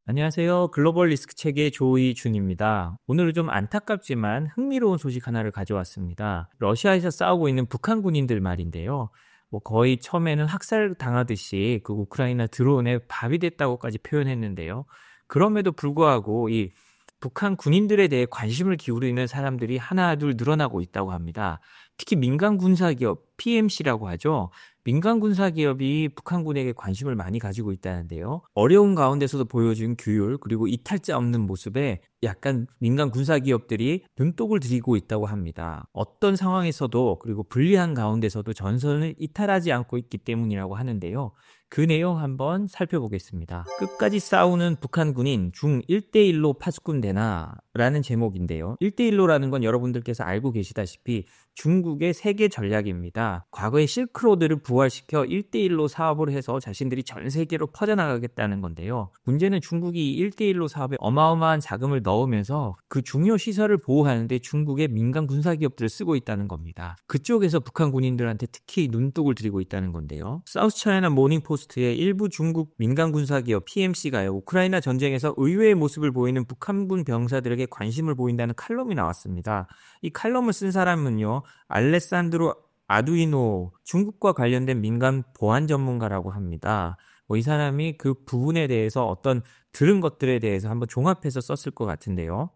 안녕하세요. 글로벌 리스크 책의 조이준입니다. 오늘은 좀 안타깝지만 흥미로운 소식 하나를 가져왔습니다. 러시아에서 싸우고 있는 북한 군인들 말인데요. 거의 처음에는 학살 당하듯이 그 우크라이나 드론에 밥이 됐다고까지 표현했는데요. 그럼에도 불구하고 이 북한 군인들에 대해 관심을 기울이는 사람들이 하나둘 늘어나고 있다고 합니다. 특히 민간 군사기업 PMC라고 하죠. 민간 군사기업이 북한군에게 관심을 많이 가지고 있다는데요. 어려운 가운데서도 보여준 규율 그리고 이탈자 없는 모습에 약간 민간 군사기업들이 눈독을 들이고 있다고 합니다. 어떤 상황에서도 그리고 불리한 가운데서도 전선을 이탈하지 않고 있기 때문이라고 하는데요. 그 내용 한번 살펴보겠습니다. 끝까지 싸우는 북한 군인 중 1대1로 파수꾼되나? 라는 제목인데요. 1대1로라는 건 여러분들께서 알고 계시다시피 중국의 세계 전략입니다. 과거에 실크로드를 부활시켜 1대1로 사업을 해서 자신들이 전 세계로 퍼져나가겠다는 건데요. 문제는 중국이 1대1로 사업에 어마어마한 자금을 넣으면서 그 중요 시설을 보호하는데 중국의 민간 군사기업들을 쓰고 있다는 겁니다. 그쪽에서 북한 군인들한테 특히 눈독을 들이고 있다는 건데요. 사우스차이나 모닝포스트의 일부 중국 민간 군사기업 PMC가요. 우크라이나 전쟁에서 의외의 모습을 보이는 북한군 병사들에게 관심을 보인다는 칼럼이 나왔습니다. 이 칼럼을 쓴 사람은요. 알레산드로 아두이노 중국과 관련된 민간 보안 전문가라고 합니다. 이 사람이 그 부분에 대해서 어떤 들은 것들에 대해서 한번 종합해서 썼을 것 같은데요.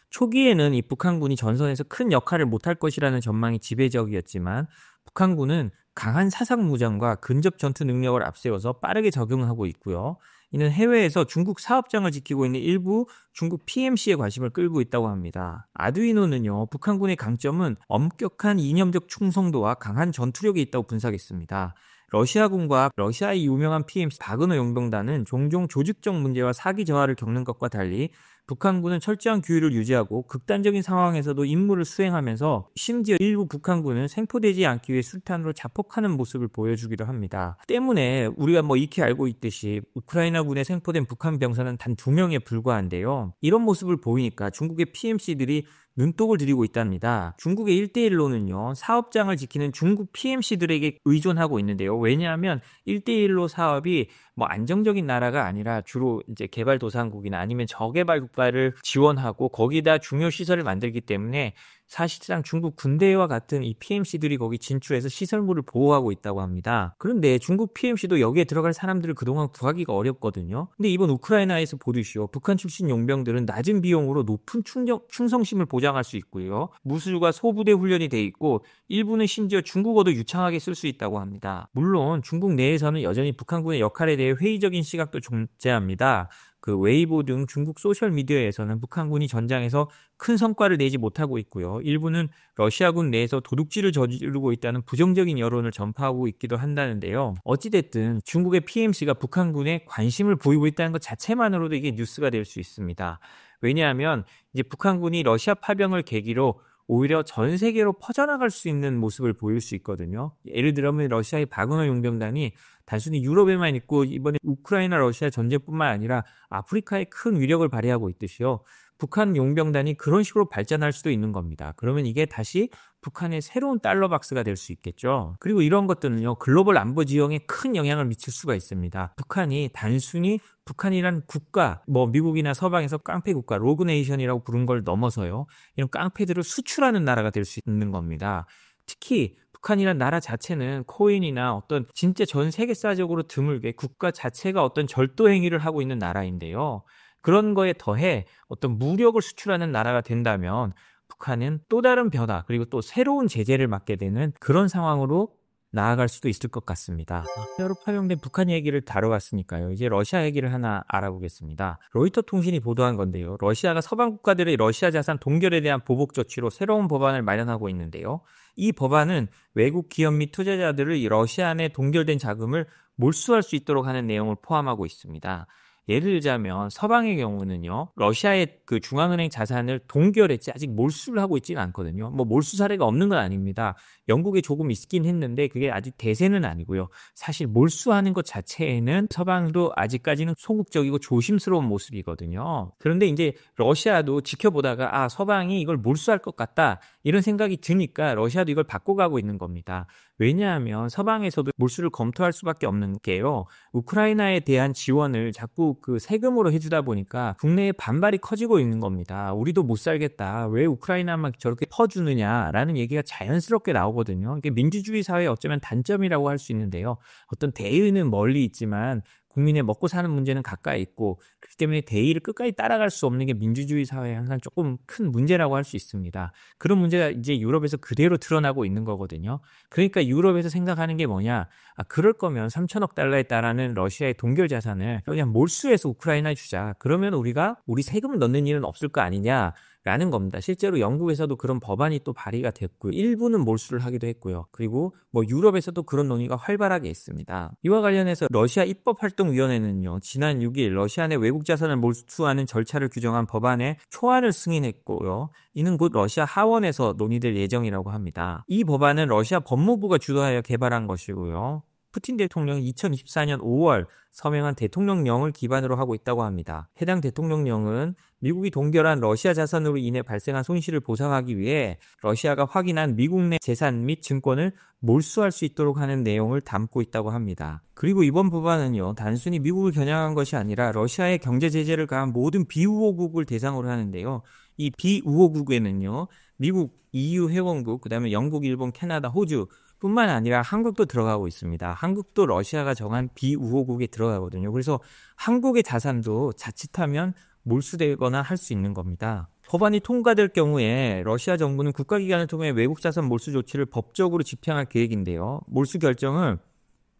초기에는 이 북한군이 전선에서 큰 역할을 못할 것이라는 전망이 지배적이었지만 북한군은 강한 사상 무장과 근접 전투 능력을 앞세워서 빠르게 적응하고 있고요. 이는 해외에서 중국 사업장을 지키고 있는 일부 중국 PMC의 관심을 끌고 있다고 합니다. 아두이노는요, 북한군의 강점은 엄격한 이념적 충성도와 강한 전투력이 있다고 분석했습니다. 러시아군과 러시아의 유명한 PMC 바그너 용병단은 종종 조직적 문제와 사기 저하를 겪는 것과 달리 북한군은 철저한 규율을 유지하고 극단적인 상황에서도 임무를 수행하면서 심지어 일부 북한군은 생포되지 않기 위해 술탄으로 자폭하는 모습을 보여주기도 합니다. 때문에 우리가 익히 알고 있듯이 우크라이나군에 생포된 북한 병사는 단 2명에 불과한데요. 이런 모습을 보이니까 중국의 PMC들이 눈독을 들이고 있답니다. 중국의 1대1로는요, 사업장을 지키는 중국 PMC들에게 의존하고 있는데요. 왜냐하면 1대1로 사업이 안정적인 나라가 아니라 주로 이제 개발도상국이나 아니면 저개발 국가를 지원하고 거기다 중요 시설을 만들기 때문에 사실상 중국 군대와 같은 이 PMC들이 거기 진출해서 시설물을 보호하고 있다고 합니다. 그런데 중국 PMC도 여기에 들어갈 사람들을 그동안 구하기가 어렵거든요. 근데 이번 우크라이나에서 보듯이요. 북한 출신 용병들은 낮은 비용으로 높은 충성심을 보장할 수 있고요. 무술과 소부대 훈련이 돼 있고 일부는 심지어 중국어도 유창하게 쓸 수 있다고 합니다. 물론 중국 내에서는 여전히 북한군의 역할에 대해 회의적인 시각도 존재합니다. 그 웨이보 등 중국 소셜미디어에서는 북한군이 전장에서 큰 성과를 내지 못하고 있고요. 일부는 러시아군 내에서 도둑질을 저지르고 있다는 부정적인 여론을 전파하고 있기도 한다는데요. 어찌됐든 중국의 PMC가 북한군에 관심을 보이고 있다는 것 자체만으로도 이게 뉴스가 될 수 있습니다. 왜냐하면 이제 북한군이 러시아 파병을 계기로 오히려 전 세계로 퍼져나갈 수 있는 모습을 보일 수 있거든요. 예를 들면 러시아의 바그너 용병단이 단순히 유럽에만 있고 이번에 우크라이나 러시아 전쟁뿐만 아니라 아프리카에 큰 위력을 발휘하고 있듯이요. 북한 용병단이 그런 식으로 발전할 수도 있는 겁니다. 그러면 이게 다시 북한의 새로운 달러 박스가 될 수 있겠죠. 그리고 이런 것들은요, 글로벌 안보 지형에 큰 영향을 미칠 수가 있습니다. 북한이 단순히 북한이란 국가, 미국이나 서방에서 깡패 국가, 로그네이션이라고 부른 걸 넘어서요, 이런 깡패들을 수출하는 나라가 될 수 있는 겁니다. 특히 북한이란 나라 자체는 코인이나 어떤 진짜 전 세계사적으로 드물게 국가 자체가 어떤 절도 행위를 하고 있는 나라인데요. 그런 거에 더해 어떤 무력을 수출하는 나라가 된다면 북한은 또 다른 변화 그리고 또 새로운 제재를 맞게 되는 그런 상황으로 나아갈 수도 있을 것 같습니다. 러시아로 파병된 북한 얘기를 다뤄봤으니까요. 이제 러시아 얘기를 하나 알아보겠습니다. 로이터 통신이 보도한 건데요. 러시아가 서방 국가들의 러시아 자산 동결에 대한 보복 조치로 새로운 법안을 마련하고 있는데요. 이 법안은 외국 기업 및 투자자들을 러시아 내 동결된 자금을 몰수할 수 있도록 하는 내용을 포함하고 있습니다. 예를 들자면 서방의 경우는요, 러시아의 그 중앙은행 자산을 동결했지 아직 몰수를 하고 있지는 않거든요. 몰수 사례가 없는 건 아닙니다. 영국에 조금 있긴 했는데 그게 아직 대세는 아니고요. 사실 몰수하는 것 자체에는 서방도 아직까지는 소극적이고 조심스러운 모습이거든요. 그런데 이제 러시아도 지켜보다가 서방이 이걸 몰수할 것 같다 이런 생각이 드니까 러시아도 이걸 바꿔가고 있는 겁니다. 왜냐하면 서방에서도 몰수를 검토할 수밖에 없는 게요. 우크라이나에 대한 지원을 자꾸 그 세금으로 해주다 보니까 국내에 반발이 커지고 있는 겁니다. 우리도 못 살겠다. 왜 우크라이나만 저렇게 퍼주느냐라는 얘기가 자연스럽게 나오거든요. 이게 민주주의 사회의 어쩌면 단점이라고 할 수 있는데요. 어떤 대의는 멀리 있지만 국민의 먹고 사는 문제는 가까이 있고, 그렇기 때문에 대의를 끝까지 따라갈 수 없는 게 민주주의 사회의 항상 조금 큰 문제라고 할 수 있습니다. 그런 문제가 이제 유럽에서 그대로 드러나고 있는 거거든요. 그러니까 유럽에서 생각하는 게 뭐냐, 그럴 거면 3천억 달러에 달하는 러시아의 동결 자산을 그냥 몰수해서 우크라이나에 주자. 그러면 우리가 우리 세금을 넣는 일은 없을 거 아니냐 라는 겁니다. 실제로 영국에서도 그런 법안이 또 발의가 됐고요. 일부는 몰수를 하기도 했고요. 그리고 뭐 유럽에서도 그런 논의가 활발하게 있습니다. 이와 관련해서 러시아 입법활동위원회는요, 지난 6일 러시아 내 외국 자산을 몰수하는 절차를 규정한 법안에 초안을 승인했고요. 이는 곧 러시아 하원에서 논의될 예정이라고 합니다. 이 법안은 러시아 법무부가 주도하여 개발한 것이고요. 푸틴 대통령이 2024년 5월 서명한 대통령령을 기반으로 하고 있다고 합니다. 해당 대통령령은 미국이 동결한 러시아 자산으로 인해 발생한 손실을 보상하기 위해 러시아가 확인한 미국 내 재산 및 증권을 몰수할 수 있도록 하는 내용을 담고 있다고 합니다. 그리고 이번 법안은요, 단순히 미국을 겨냥한 것이 아니라 러시아의 경제 제재를 가한 모든 비우호국을 대상으로 하는데요. 이 비우호국에는요, 미국, EU 회원국, 그다음에 영국, 일본, 캐나다, 호주 뿐만 아니라 한국도 들어가고 있습니다. 한국도 러시아가 정한 비우호국에 들어가거든요. 그래서 한국의 자산도 자칫하면 몰수되거나 할 수 있는 겁니다. 법안이 통과될 경우에 러시아 정부는 국가기관을 통해 외국 자산 몰수 조치를 법적으로 집행할 계획인데요. 몰수 결정을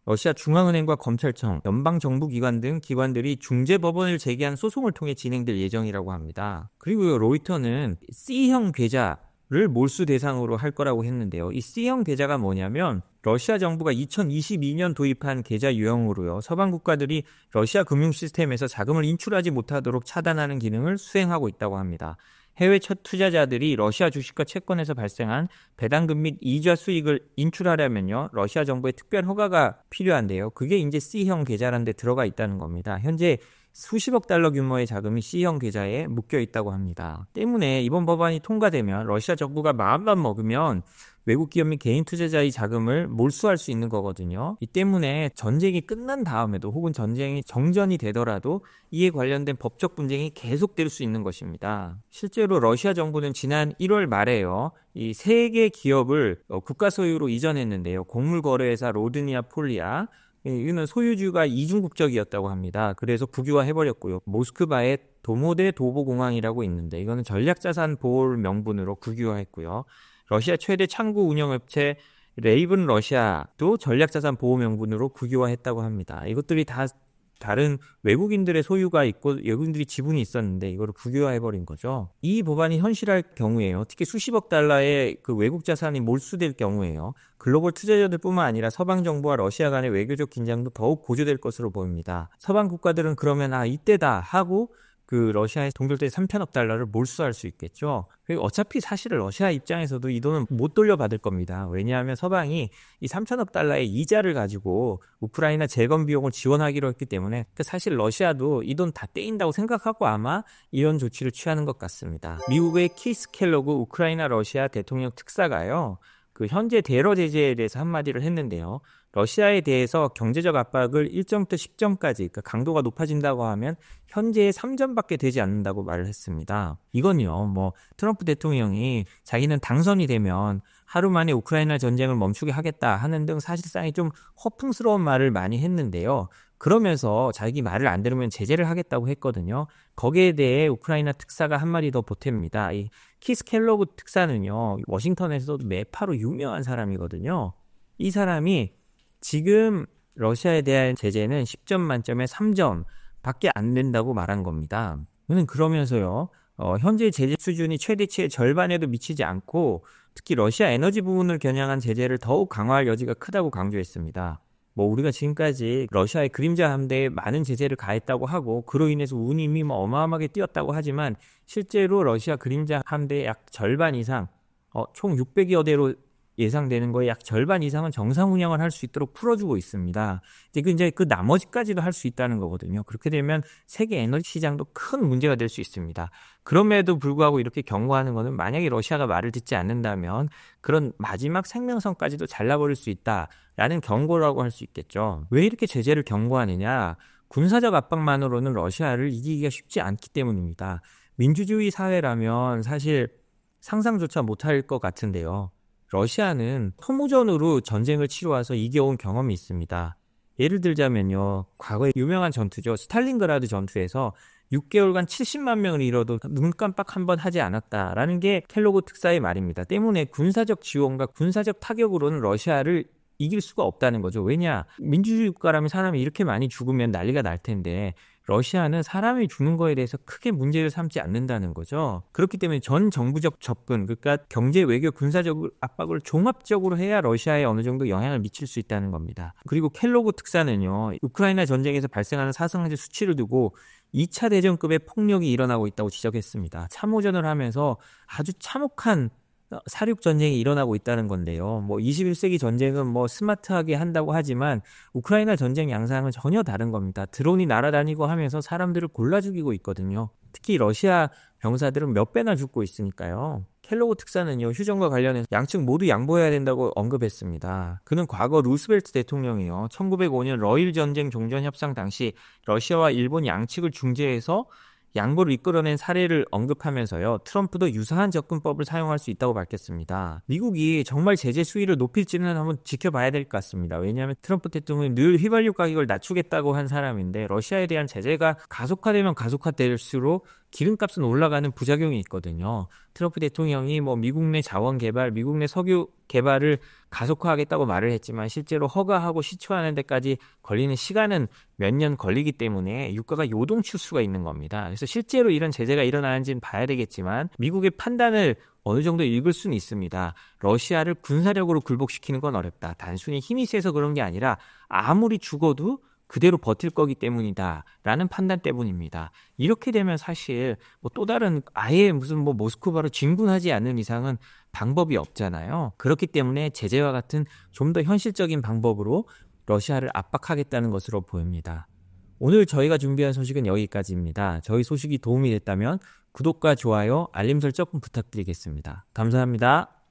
러시아 중앙은행과 검찰청, 연방정부기관 등 기관들이 중재법원을 제기한 소송을 통해 진행될 예정이라고 합니다. 그리고 로이터는 C형 계좌를 몰수 대상으로 할 거라고 했는데요. 이 C형 계좌가 뭐냐면 러시아 정부가 2022년 도입한 계좌 유형으로요, 서방 국가들이 러시아 금융 시스템에서 자금을 인출하지 못하도록 차단하는 기능을 수행하고 있다고 합니다. 해외 첫 투자자들이 러시아 주식과 채권에서 발생한 배당금 및 이자 수익을 인출하려면요, 러시아 정부의 특별 허가가 필요한데요. 그게 이제 C형 계좌라는 데 들어가 있다는 겁니다. 현재 수십억 달러 규모의 자금이 C형 계좌에 묶여 있다고 합니다. 때문에 이번 법안이 통과되면 러시아 정부가 마음만 먹으면 외국 기업 및 개인 투자자의 자금을 몰수할 수 있는 거거든요. 이 때문에 전쟁이 끝난 다음에도 혹은 전쟁이 정전이 되더라도 이에 관련된 법적 분쟁이 계속될 수 있는 것입니다. 실제로 러시아 정부는 지난 1월 말에요, 이 3개 기업을 국가 소유로 이전했는데요. 곡물거래회사 로드니아 폴리아, 이는 소유주가 이중 국적이었다고 합니다. 그래서 국유화해버렸고요. 모스크바의 도모데 도보공항이라고 있는데 이거는 전략자산 보호 명분으로 국유화했고요. 러시아 최대 창구 운영업체 레이븐 러시아도 전략자산 보호 명분으로 국유화했다고 합니다. 이것들이 다 다른 외국인들의 소유가 있고 외국인들이 지분이 있었는데 이거를 국유화해버린 거죠. 이 법안이 현실할 경우에요, 특히 수십억 달러의 그 외국 자산이 몰수될 경우에요, 글로벌 투자자들뿐만 아니라 서방 정부와 러시아 간의 외교적 긴장도 더욱 고조될 것으로 보입니다. 서방 국가들은 그러면 이때다 하고 그 러시아의 동결된 3천억 달러를 몰수할 수 있겠죠. 그리고 어차피 사실은 러시아 입장에서도 이 돈은 못 돌려받을 겁니다. 왜냐하면 서방이 이 3천억 달러의 이자를 가지고 우크라이나 재건 비용을 지원하기로 했기 때문에 사실 러시아도 이 돈 다 떼인다고 생각하고 아마 이런 조치를 취하는 것 같습니다. 미국의 키스 켈로그 우크라이나 러시아 대통령 특사가요, 그 현재 대러 제재에 대해서 한마디를 했는데요. 러시아에 대해서 경제적 압박을 1점부터 10점까지, 그러니까 강도가 높아진다고 하면 현재의 3점밖에 되지 않는다고 말을 했습니다. 이건요, 트럼프 대통령이 자기는 당선이 되면 하루 만에 우크라이나 전쟁을 멈추게 하겠다 하는 등 사실상이 좀 허풍스러운 말을 많이 했는데요. 그러면서 자기 말을 안 들으면 제재를 하겠다고 했거든요. 거기에 대해 우크라이나 특사가 한마디 더 보탭니다. 이 키스 켈로그 특사는요, 워싱턴에서도 매파로 유명한 사람이거든요. 이 사람이 지금 러시아에 대한 제재는 10점 만점에 3점밖에 안 된다고 말한 겁니다. 저는 그러면서요, 현재 제재 수준이 최대치의 절반에도 미치지 않고 특히 러시아 에너지 부분을 겨냥한 제재를 더욱 강화할 여지가 크다고 강조했습니다. 우리가 지금까지 러시아의 그림자 함대에 많은 제재를 가했다고 하고 그로 인해서 운임이 어마어마하게 뛰었다고 하지만 실제로 러시아 그림자 함대의 약 절반 이상, 총 600여 대로 예상되는 거에 약 절반 이상은 정상 운영을 할 수 있도록 풀어주고 있습니다. 이제 그 나머지까지도 할 수 있다는 거거든요. 그렇게 되면 세계 에너지 시장도 큰 문제가 될 수 있습니다. 그럼에도 불구하고 이렇게 경고하는 거는 만약에 러시아가 말을 듣지 않는다면 그런 마지막 생명선까지도 잘라버릴 수 있다라는 경고라고 할 수 있겠죠. 왜 이렇게 제재를 경고하느냐? 군사적 압박만으로는 러시아를 이기기가 쉽지 않기 때문입니다. 민주주의 사회라면 사실 상상조차 못할 것 같은데요. 러시아는 소모전으로 전쟁을 치러와서 이겨온 경험이 있습니다. 예를 들자면요. 과거에 유명한 전투죠. 스탈린그라드 전투에서 6개월간 70만 명을 잃어도 눈 깜빡 한 번 하지 않았다라는 게 켈로그 특사의 말입니다. 때문에 군사적 지원과 군사적 타격으로는 러시아를 이길 수가 없다는 거죠. 왜냐? 민주주의 국가라면 사람이 이렇게 많이 죽으면 난리가 날 텐데 러시아는 사람이 죽는 거에 대해서 크게 문제를 삼지 않는다는 거죠. 그렇기 때문에 전 정부적 접근, 그러니까 경제, 외교, 군사적 압박을 종합적으로 해야 러시아에 어느 정도 영향을 미칠 수 있다는 겁니다. 그리고 켈로그 특사는요, 우크라이나 전쟁에서 발생하는 사상자의 수치를 두고 2차 대전급의 폭력이 일어나고 있다고 지적했습니다. 참호전을 하면서 아주 참혹한 사륙 전쟁이 일어나고 있다는 건데요. 21세기 전쟁은 스마트하게 한다고 하지만 우크라이나 전쟁 양상은 전혀 다른 겁니다. 드론이 날아다니고 하면서 사람들을 골라 죽이고 있거든요. 특히 러시아 병사들은 몇 배나 죽고 있으니까요. 켈로그 특사는요, 휴전과 관련해서 양측 모두 양보해야 된다고 언급했습니다. 그는 과거 루스벨트 대통령이요, 1905년 러일 전쟁 종전 협상 당시 러시아와 일본 양측을 중재해서 양보를 이끌어낸 사례를 언급하면서요, 트럼프도 유사한 접근법을 사용할 수 있다고 밝혔습니다. 미국이 정말 제재 수위를 높일지는 한번 지켜봐야 될 것 같습니다. 왜냐하면 트럼프 대통령이 늘 휘발유 가격을 낮추겠다고 한 사람인데 러시아에 대한 제재가 가속화되면 가속화될수록 기름값은 올라가는 부작용이 있거든요. 트럼프 대통령이 미국 내 자원 개발, 미국 내 석유 개발을 가속화하겠다고 말을 했지만 실제로 허가하고 시추하는 데까지 걸리는 시간은 몇 년 걸리기 때문에 유가가 요동칠 수가 있는 겁니다. 그래서 실제로 이런 제재가 일어나는지는 봐야 되겠지만 미국의 판단을 어느 정도 읽을 수는 있습니다. 러시아를 군사력으로 굴복시키는 건 어렵다. 단순히 힘이 세서 그런 게 아니라 아무리 죽어도 그대로 버틸 거기 때문이다 라는 판단 때문입니다. 이렇게 되면 사실 또 다른 아예 무슨 모스크바로 진군하지 않는 이상은 방법이 없잖아요. 그렇기 때문에 제재와 같은 좀 더 현실적인 방법으로 러시아를 압박하겠다는 것으로 보입니다. 오늘 저희가 준비한 소식은 여기까지입니다. 저희 소식이 도움이 됐다면 구독과 좋아요, 알림 설정 부탁드리겠습니다. 감사합니다.